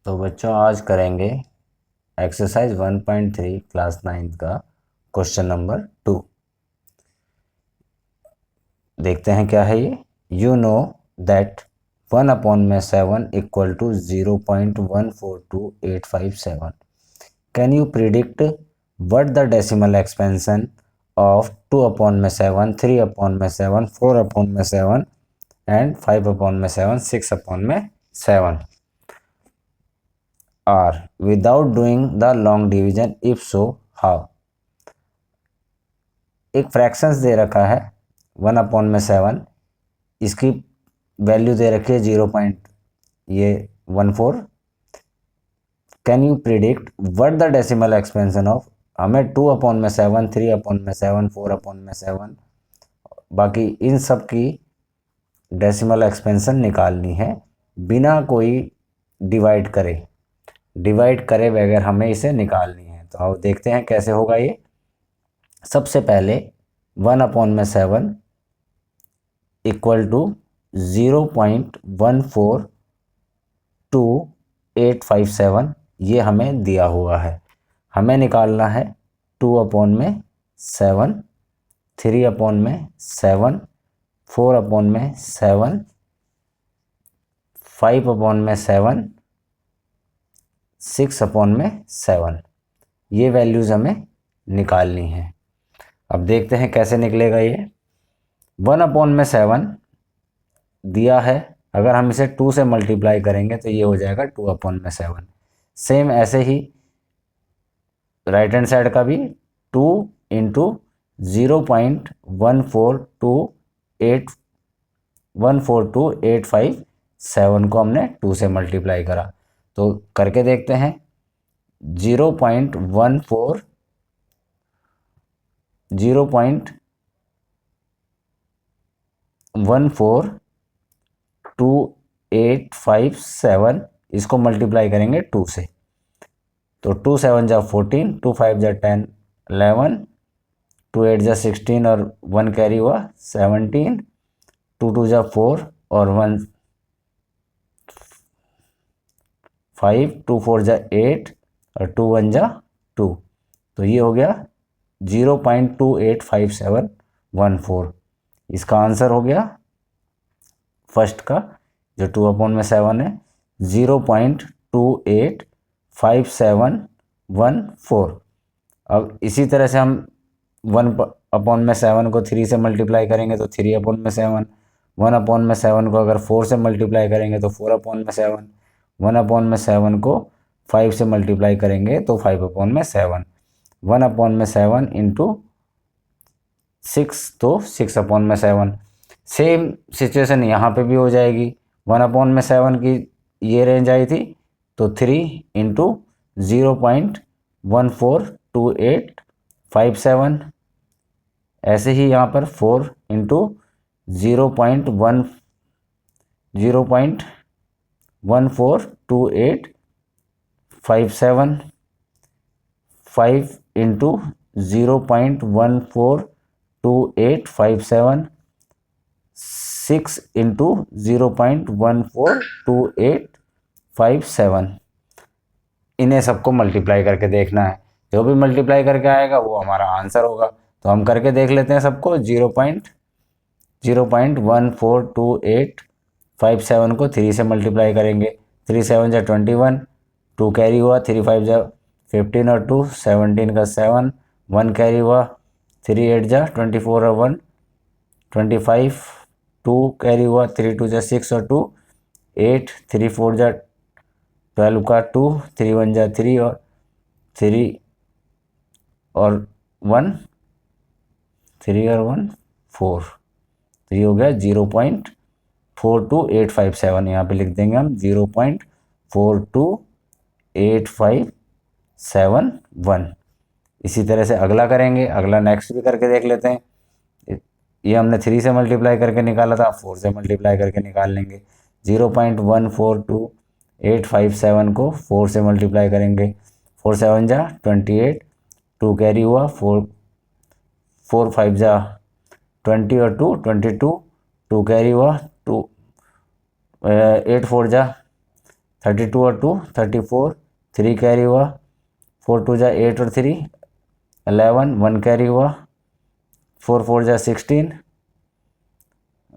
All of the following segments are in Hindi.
तो बच्चों आज करेंगे एक्सरसाइज 1.3 क्लास 9 का क्वेश्चन नंबर 2। देखते हैं क्या है ये। You know that 1/7 equal to 0.142857। Can you predict what the decimal expansion of 2/7, 3/7, 4/7 and 5/7, 6/7 are without doing the long division, if so how. एक फ्रैक्शंस दे रखा है 1/7, इसकी वैल्यू दे रखी है 0.14। Can you predict what the decimal expansion of, हमें 2/7, 3/7, 4/7 बाकी इन सब की डेसिमल एक्सपेंशन निकालनी है बिना कोई डिवाइड करे बगैर हमें इसे निकालनी है। तो अब देखते हैं कैसे होगा ये। सबसे पहले 1/7 इक्वल टू 0.142857 ये हमें दिया हुआ है। हमें निकालना है 2/7, 3/7, 4/7, 5/7, 6/7 ये वैल्यूज़ हमें निकालनी है। अब देखते हैं कैसे निकलेगा ये। 1/7 दिया है, अगर हम इसे 2 से मल्टीप्लाई करेंगे तो ये हो जाएगा 2/7। सेम ऐसे ही राइट हैंड साइड का भी 2 इंटू 0.142857 को हमने 2 से मल्टीप्लाई करा। तो करके देखते हैं। 0.142857 इसको मल्टीप्लाई करेंगे 2 से, तो 2 7 जा 14, 2 5 जा 10, 11, 2 8 जा 16 और 1 कैरी हुआ 17, 2 2 जा 4 और 1 5, 2 4 जा 8 और 2 1 जा 2। तो ये हो गया 0.285714। इसका आंसर हो गया फर्स्ट का जो 2/7 है 0.285714। अब इसी तरह से हम 1/7 को 3 से मल्टीप्लाई करेंगे तो 3/7, 1/7 को अगर 4 से मल्टीप्लाई करेंगे तो 4/7, 1/7 को 5 से मल्टीप्लाई करेंगे तो 5/7, 1/7 इंटू 6 तो 6/7। सेम सिचुएशन यहाँ पे भी हो जाएगी। 1/7 की ये रेंज आई थी तो 3 इंटू 0.142857, ऐसे ही यहाँ पर 4 इंटू 0.142857, 5 इंटू 0.142857, 6 इंटू 0.142857। इन्हें सबको मल्टीप्लाई करके देखना है, जो भी मल्टीप्लाई करके आएगा वो हमारा आंसर होगा। तो हम करके देख लेते हैं सबको। 0.142857 को 3 से मल्टीप्लाई करेंगे, 3 7 जा 21, 2 कैरी हुआ, 3 5 जा 15 और 2 17 का 7, 1 कैरी हुआ, 3 8 जा 24 और 1 25, 2 कैरी हुआ, 3 2 जा 6 और 2 8, 3 4 जा 12 का 2, 3 1 जा 3 और 3 और 1, 3 और 1 4। तो ये हो गया 0.42857। यहाँ पे लिख देंगे हम 0.42857 इसी तरह से अगला करेंगे। अगला नेक्स्ट भी करके देख लेते हैं। ये हमने 3 से मल्टीप्लाई करके निकाला था, 4 से मल्टीप्लाई करके निकाल लेंगे। 0.142857 को 4 से मल्टीप्लाई करेंगे, 4 7 जा 28, 2 कैरी हुआ, 4 5 जा 20 और 2 22, 2 कैरी हुआ, 2 8 4 जा 32 और 2 34, 3 कैरी हुआ, 4 2 जा 8 और 3 11, 1 कैरी हुआ, 4 4 जा 16,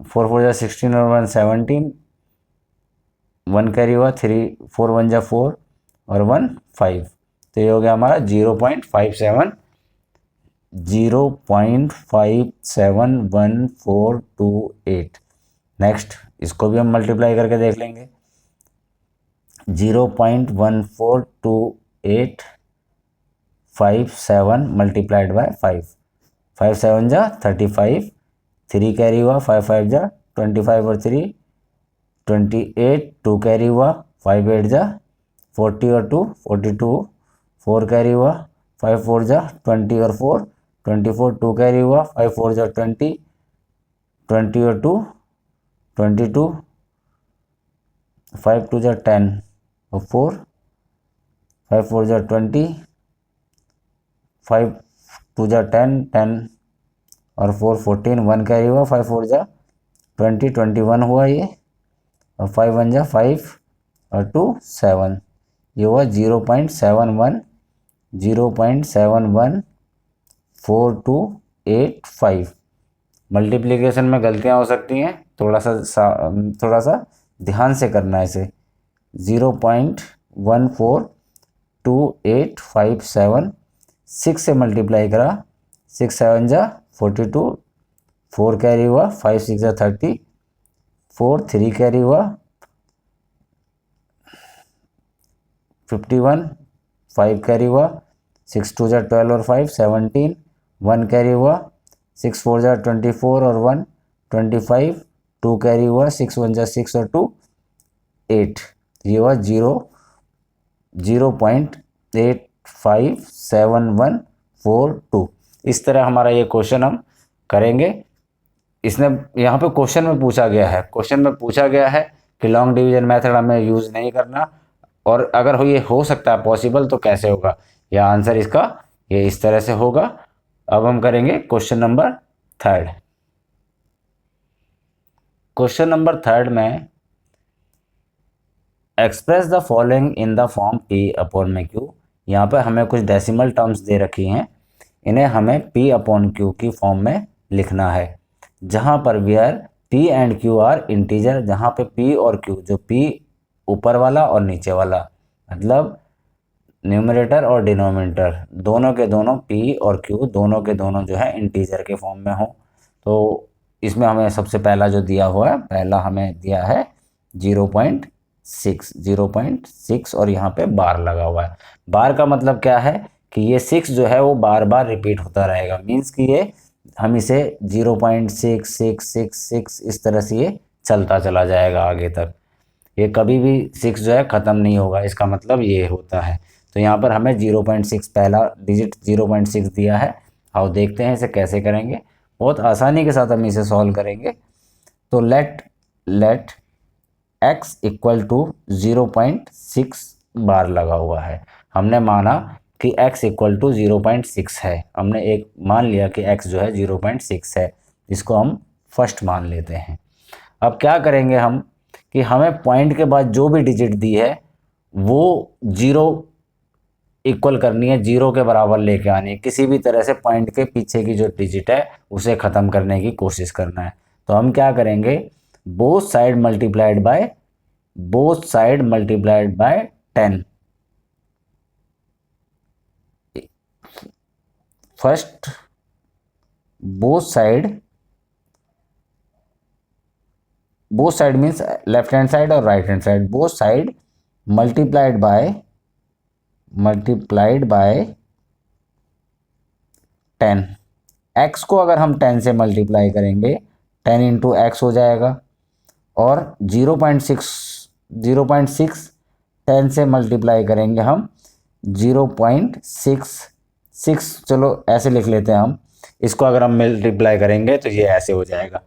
4 4 जा 16 और 1 17, 1 कैरी हुआ, 3 4 1 जा 4 और 1 5। तो ये हो गया हमारा 0.571428। नेक्स्ट इसको भी हम मल्टीप्लाई करके देख लेंगे। 0.142857 मल्टीप्लाइड बाय 5, 5 7 जा 35, 3 कैरी हुआ, 5 5 जा 25 और 3 28, 2 कैरी हुआ, 5 8 जा 40 और 2 42, 4 कैरी हुआ, 5 4 जा 20 और 4 24, 2 कैरी हुआ, 5 4 जा 20, 20 और 2 22, 5 2 जा 10 और 4, 5 4 जा 20, 5 2 जा 10 10 और 4 14, 1 कैरी हुआ, 5 4 जा 20 21 हुआ ये, और 5 1 जा 5 और 2 7। ये हुआ 0.714285। मल्टीप्लिकेशन में गलतियां हो सकती हैं, थोड़ा सा ध्यान से करना है इसे। 0.142857, 6 से मल्टीप्लाई करा, 6 7 जा 42, 4 कैरी हुआ, 5 6 जा 30, 4 3 कैरी हुआ 51, 5 कैरी हुआ, 6 2 जा 12 और 5 17, 1 कैरी हुआ, 6 4 जा 24 और 1 25, 2 कैरी हुआ, 6 1 जा 6 और 2 8। ये हुआ 0.857142। इस तरह हमारा ये क्वेश्चन हम करेंगे। इसने यहाँ पे क्वेश्चन में पूछा गया है कि लॉन्ग डिवीजन मेथड हमें यूज़ नहीं करना, और अगर ये हो सकता है पॉसिबल तो कैसे होगा, या आंसर इसका ये इस तरह से होगा। अब हम करेंगे क्वेश्चन नंबर 3। क्वेश्चन नंबर 3 में express the following in the form P upon में Q। यहाँ पर हमें कुछ डेसिमल टर्म्स दे रखी हैं, इन्हें हमें P अपॉन Q की फॉर्म में लिखना है, जहाँ पर where P and Q are integer, जहाँ पे P और Q, जो P ऊपर वाला और नीचे वाला, मतलब न्यूमरेटर और डिनोमिनेटर दोनों के दोनों P और Q दोनों के दोनों जो है इंटीजर के फॉर्म में हो। तो इसमें हमें सबसे पहला जो दिया हुआ है, पहला हमें दिया है 0.6 और यहाँ पे बार लगा हुआ है। बार का मतलब क्या है कि ये 6 जो है वो बार बार रिपीट होता रहेगा, मीन्स कि ये हम इसे 0.6666 इस तरह से ये चलता चला जाएगा आगे तक, ये कभी भी 6 जो है ख़त्म नहीं होगा, इसका मतलब ये होता है। तो यहाँ पर हमें 0.6 पहला डिजिट 0.6 दिया है। आओ देखते हैं इसे कैसे करेंगे, बहुत आसानी के साथ हम इसे सॉल्व करेंगे। तो लेट x इक्वल टू 0.6 बार लगा हुआ है, हमने माना कि x इक्वल टू 0.6 है, हमने एक मान लिया कि x जो है 0.6 है, इसको हम फर्स्ट मान लेते हैं। अब क्या करेंगे हम कि हमें पॉइंट के बाद जो भी डिजिट दी है वो 0 इक्वल करनी है, 0 के बराबर लेके आनी है, किसी भी तरह से पॉइंट के पीछे की जो डिजिट है उसे ख़त्म करने की कोशिश करना है। तो हम क्या करेंगे, both side multiplied by 10। First both side means left hand side और right hand side, both side multiplied by 10। x को अगर हम 10 से मल्टीप्लाई करेंगे 10 इंटू एक्स हो जाएगा, और 0.6 10 से मल्टीप्लाई करेंगे हम 0.66, चलो ऐसे लिख लेते हैं हम, इसको अगर हम मल्टीप्लाई करेंगे तो ये ऐसे हो जाएगा।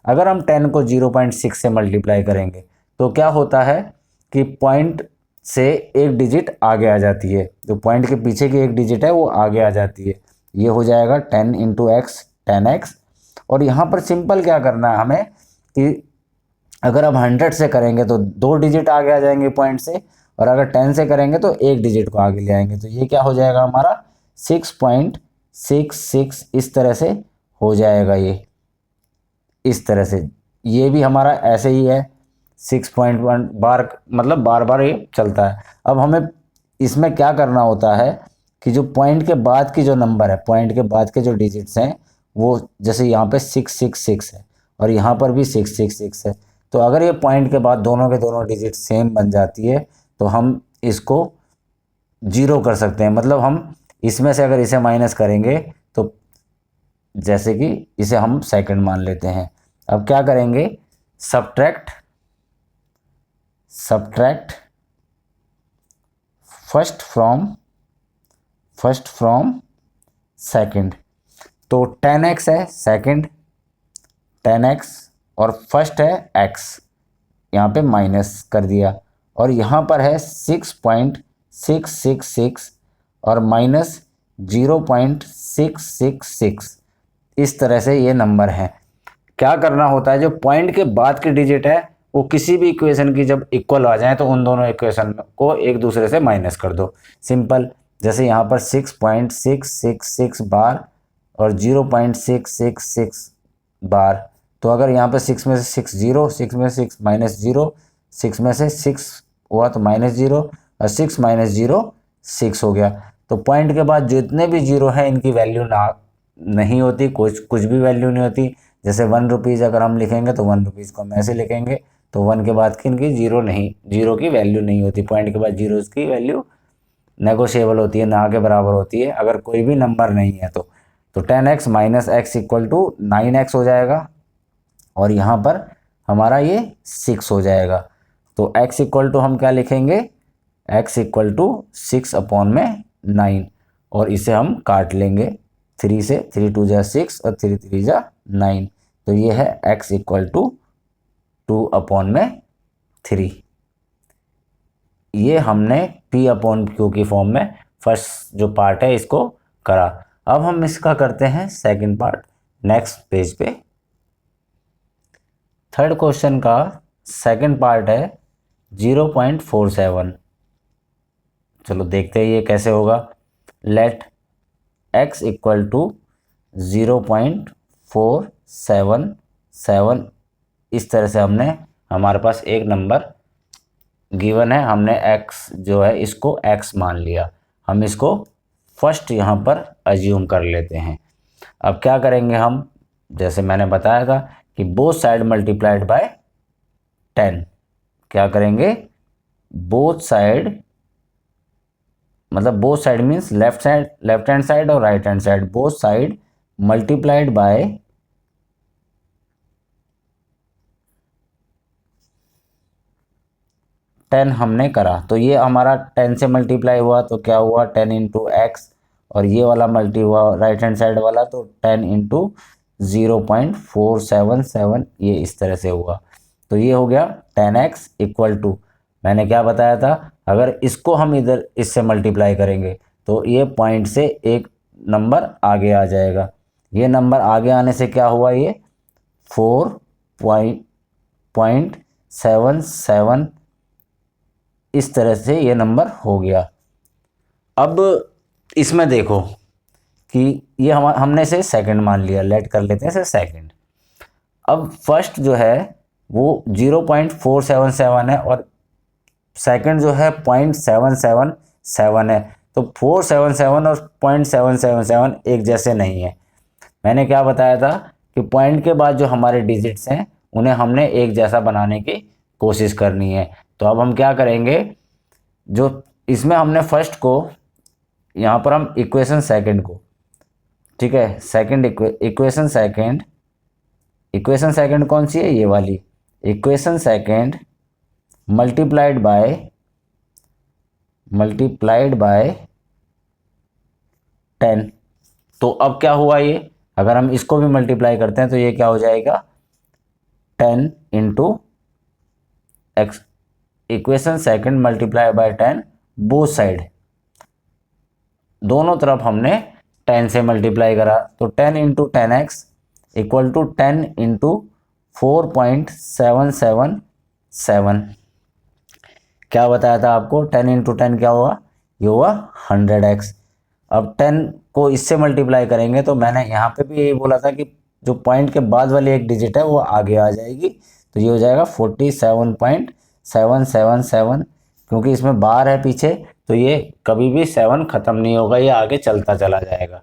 अगर हम 10 को 0.6 से मल्टीप्लाई करेंगे तो क्या होता है कि पॉइंट से एक डिजिट आगे आ जाती है, जो पॉइंट के पीछे की एक डिजिट है वो आगे आ जाती है, ये हो जाएगा 10 इंटू एक्स 10x। और यहाँ पर सिंपल क्या करना है हमें कि अगर अब 100 से करेंगे तो 2 डिजिट आगे आ जाएंगे पॉइंट से, और अगर 10 से करेंगे तो 1 डिजिट को आगे ले आएंगे। तो ये क्या हो जाएगा हमारा 6.66 इस तरह से हो जाएगा। ये इस तरह से, ये भी हमारा ऐसे ही है 6.1 बार, मतलब बार बार ये चलता है। अब हमें इसमें क्या करना होता है कि जो पॉइंट के बाद की जो नंबर है, पॉइंट के बाद के जो डिजिट्स हैं, वो जैसे यहाँ पे 666 है और यहाँ पर भी 666 है, तो अगर ये पॉइंट के बाद दोनों के दोनों डिजिट सेम बन जाती है तो हम इसको जीरो कर सकते हैं। मतलब हम इसमें से अगर इसे माइनस करेंगे तो जैसे कि इसे हम सेकंड मान लेते हैं। अब क्या करेंगे, सब्ट्रैक्ट फर्स्ट फ्रॉम सेकंड। तो 10x है सेकंड 10x और फर्स्ट है x, यहाँ पे माइनस कर दिया, और यहाँ पर है 6.666 और माइनस 0.666। इस तरह से ये नंबर है। क्या करना होता है, जो पॉइंट के बाद की डिजिट है वो किसी भी इक्वेशन की जब इक्वल आ जाए तो उन दोनों इक्वेशन को एक दूसरे से माइनस कर दो। सिंपल, जैसे यहाँ पर 6.666 बार और 0.666 बार, तो अगर यहाँ पर 6 में से 6 0, 6 में से 6 माइनस 0, 6 में से 6 हुआ तो माइनस 0, और 6 माइनस 0 6 हो गया। तो पॉइंट के बाद जितने भी जीरो हैं इनकी वैल्यू नहीं होती, कुछ भी वैल्यू नहीं होती। जैसे 1 रुपीज़ अगर हम लिखेंगे तो 1 रुपीज़ को हम ऐसे लिखेंगे, तो 1 के बाद की इनकी जीरो की वैल्यू नहीं होती। पॉइंट के बाद जीरोज़ की वैल्यू नेगोशिएबल होती है, ना के बराबर होती है अगर कोई भी नंबर नहीं है तो 10x minus x equal to 9x हो जाएगा, और यहाँ पर हमारा ये 6 हो जाएगा। तो x इक्वल टू हम क्या लिखेंगे, x इक्वल टू 6 अपॉन में 9, और इसे हम काट लेंगे 3 से, 3 2 जा 6 और 3 3 जा 9। तो ये है x इक्वल टू 2 अपॉन में 3। ये हमने p अपॉन क्यू की फॉर्म में फर्स्ट जो पार्ट है इसको करा। अब हम इसका करते हैं सेकंड पार्ट नेक्स्ट पेज पे। थर्ड क्वेश्चन का सेकंड पार्ट है 0.47। चलो देखते हैं ये कैसे होगा। Let x equal to 0.477। इस तरह से हमारे पास एक नंबर गिवन है, हमने x जो है इसको x मान लिया। हम इसको फर्स्ट यहाँ पर अज्यूम कर लेते हैं। अब क्या करेंगे हम, जैसे मैंने बताया था कि बोथ साइड मल्टीप्लाइड बाय 10। क्या करेंगे, बोथ साइड, मतलब both side means left hand side और right hand side, both side multiplied by 10 हमने करा। तो ये हमारा 10 से मल्टीप्लाई हुआ तो क्या हुआ 10 इंटू एक्स, और ये वाला मल्टी हुआ राइट हैंड साइड वाला तो 10 इंटू 0.477, ये इस तरह से हुआ। तो ये हो गया 10x इक्वल टू, मैंने क्या बताया था, अगर इसको हम इधर इससे मल्टीप्लाई करेंगे तो ये पॉइंट से एक नंबर आगे आ जाएगा। ये नंबर आगे आने से क्या हुआ, ये 4.77 इस तरह से ये नंबर हो गया। अब इसमें देखो कि ये हमने से सेकंड मान लिया, लेट कर लेते हैं इसे सेकंड। अब फर्स्ट जो है वो 0.477 है और सेकंड जो है 0.777 है। तो 477 और 0.777 एक जैसे नहीं है। मैंने क्या बताया था कि पॉइंट के बाद जो हमारे डिजिट्स हैं उन्हें हमने एक जैसा बनाने की कोशिश करनी है। तो अब हम क्या करेंगे, जो इसमें हमने फर्स्ट को, यहाँ पर हम इक्वेशन सेकंड को, ठीक है, सेकंड इक्वेशन सेकंड कौन सी है, ये वाली इक्वेशन सेकंड मल्टीप्लाइड बाय 10। तो अब क्या हुआ, ये अगर हम इसको भी मल्टीप्लाई करते हैं तो ये क्या हो जाएगा 10 into x, equation second multiply by 10 both side, दोनों तरफ हमने 10 से मल्टीप्लाई करा। तो 10 into 10x equal to 10 into 4.777। क्या बताया था आपको, 10 इंटू 10 क्या हुआ, ये हुआ 100x। अब 10 को इससे मल्टीप्लाई करेंगे तो मैंने यहाँ पे भी यही बोला था कि जो पॉइंट के बाद वाली एक डिजिट है वो आगे आ जाएगी, तो ये हो जाएगा 47.777। क्योंकि इसमें बार है पीछे तो ये कभी भी 7 ख़त्म नहीं होगा, ये आगे चलता चला जाएगा।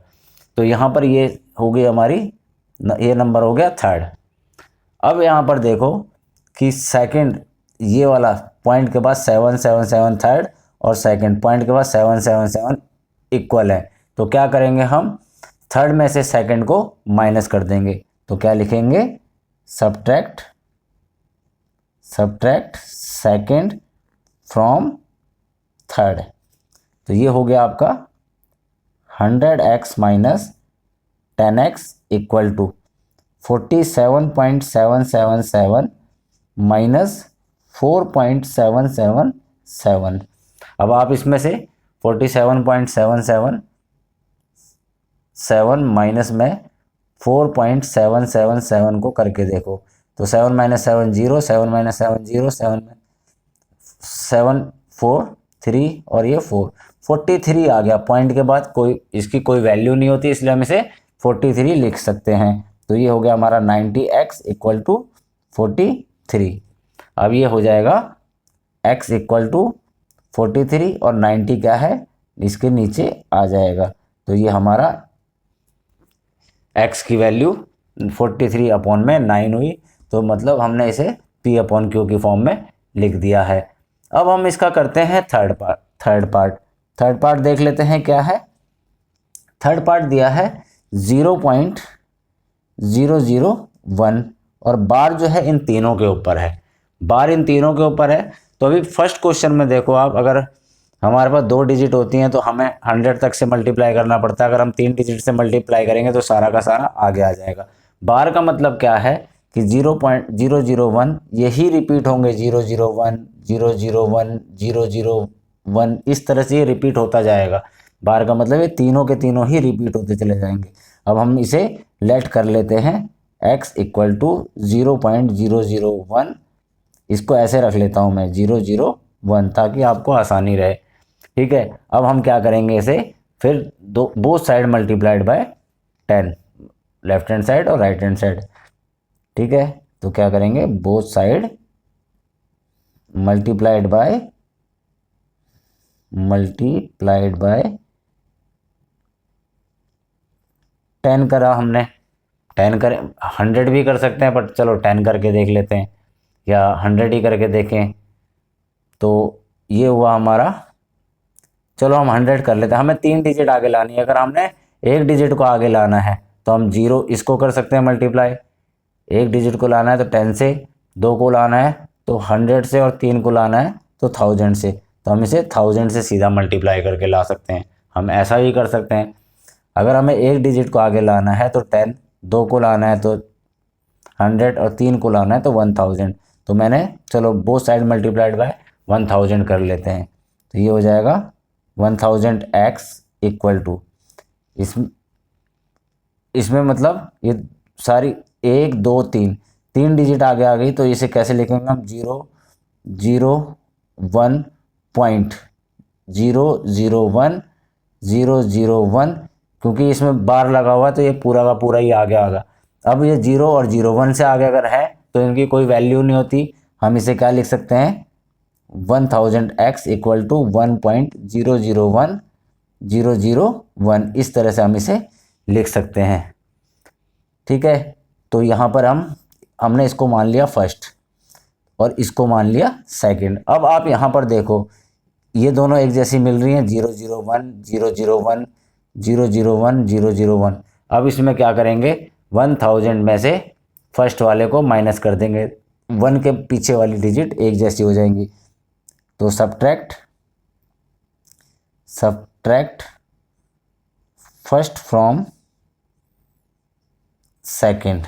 तो यहाँ पर ये हो गई हमारी, ये नंबर हो गया थर्ड। अब यहाँ पर देखो कि सेकंड, ये वाला पॉइंट के बाद 777 थर्ड और सेकंड पॉइंट के बाद 777 इक्वल है, तो क्या करेंगे हम, थर्ड में से सेकंड को माइनस कर देंगे। तो क्या लिखेंगे, सब्ट्रैक्ट सेकंड फ्रॉम थर्ड। तो ये हो गया आपका 100x minus 10x equal to 47.777 minus 4.777। अब आप इसमें से 47.777 माइनस में 4.777 को करके देखो, तो 7 माइनस 7 0, 7 माइनस 7 0, 7 4 3 और ये 43 आ गया। पॉइंट के बाद कोई इसकी कोई वैल्यू नहीं होती, इसलिए हम इसे 43 लिख सकते हैं। तो ये हो गया हमारा 90x इक्वल टू 43। अब ये हो जाएगा x इक्वल टू 43 और 90 क्या है, इसके नीचे आ जाएगा। तो ये हमारा x की वैल्यू 43 अपॉन में 9 हुई, तो मतलब हमने इसे p अपॉन क्यू की फॉर्म में लिख दिया है। अब हम इसका करते हैं थर्ड पार्ट देख लेते हैं क्या है। थर्ड पार्ट दिया है 0.001 और बार जो है इन तीनों के ऊपर है, तो अभी फर्स्ट क्वेश्चन में देखो आप, अगर हमारे पास 2 डिजिट होती हैं तो हमें 100 तक से मल्टीप्लाई करना पड़ता है, अगर हम 3 डिजिट से मल्टीप्लाई करेंगे तो सारा का सारा आगे आ जाएगा। बार का मतलब क्या है कि 0.001 यही रिपीट होंगे, 001 001 001, इस तरह से ये रिपीट होता जाएगा। बार का मतलब ये तीनों के तीनों ही रिपीट होते चले जाएंगे। अब हम इसे लेट कर लेते हैं x इक्वल टू 0.001, इसको ऐसे रख लेता हूँ मैं 001 ताकि आपको आसानी रहे। ठीक है, अब हम क्या करेंगे इसे, फिर both side multiplied by 10, left hand side और राइट हैंड साइड। ठीक है, तो क्या करेंगे, बोथ साइड मल्टीप्लाइड बाय 10 करा हमने, 10 कर 100 भी कर सकते हैं, बट चलो 10 करके देख लेते हैं, या 100 ही करके देखें। तो ये हुआ हमारा, चलो हम 100 कर लेते हैं। हमें 3 डिजिट आगे लानी है, अगर हमने एक डिजिट को आगे लाना है तो हम 0 इसको कर सकते हैं मल्टीप्लाई, एक डिजिट को लाना है तो 10 से, 2 को लाना है तो 100 से, और 3 को लाना है तो 1000 से, तो हम इसे 1000 से सीधा मल्टीप्लाई करके ला सकते हैं। हम ऐसा भी कर सकते हैं, अगर हमें एक डिजिट को आगे लाना है तो 10, 2 को लाना है तो 100 और 3 को लाना है तो 1000। तो मैंने चलो बोथ साइड मल्टीप्लाइड बाय 1000 कर लेते हैं, तो ये हो जाएगा 1000x इक्वल टू, इसमें मतलब ये सारी 1 2 3 डिजिट आगे आ गई, तो इसे कैसे लिखेंगे हम, 0.001 क्योंकि इसमें बार लगा हुआ है तो ये पूरा का पूरा ही आगे आगा। अब ये 0 और 01 से आगे अगर है तो इनकी कोई वैल्यू नहीं होती, हम इसे क्या लिख सकते हैं, 1000x इक्वल टू 1.001001, इस तरह से हम इसे लिख सकते हैं। ठीक है, तो यहाँ पर हमने इसको मान लिया फर्स्ट और इसको मान लिया सेकंड। अब आप यहाँ पर देखो ये दोनों एक जैसी मिल रही हैं, 001 001 001 001। अब इसमें क्या करेंगे, 1000 में से फर्स्ट वाले को माइनस कर देंगे, 1 के पीछे वाली डिजिट एक जैसी हो जाएंगी, तो सब्ट्रैक्ट फर्स्ट फ्रॉम सेकंड।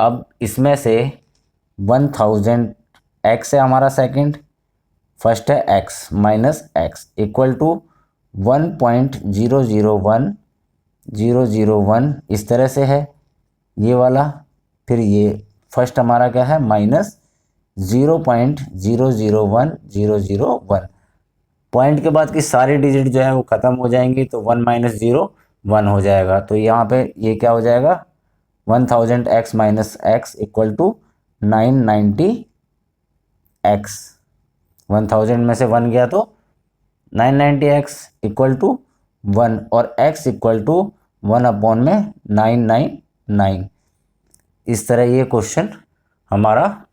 अब इसमें से 1000 x है हमारा सेकंड, फर्स्ट है x minus x equal to 1.001 इस तरह से है ये वाला, फिर ये फर्स्ट हमारा क्या है -0.001001। पॉइंट के बाद की सारी डिजिट जो है वो ख़त्म हो जाएंगी, तो 1 - 0 1 हो जाएगा। तो यहाँ पे ये क्या हो जाएगा 1000x - x equal to 990x। 1000 में से 1 गया तो 990x इक्वल टू 1 और x इक्वल टू 1 अपॉन में 999। इस तरह ये क्वेश्चन हमारा,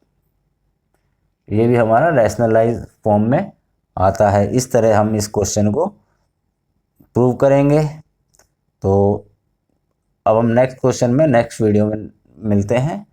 ये भी हमारा रैशनलाइज फॉर्म में आता है। इस तरह हम इस क्वेश्चन को प्रूव करेंगे। तो अब हम नेक्स्ट क्वेश्चन में नेक्स्ट वीडियो में मिलते हैं।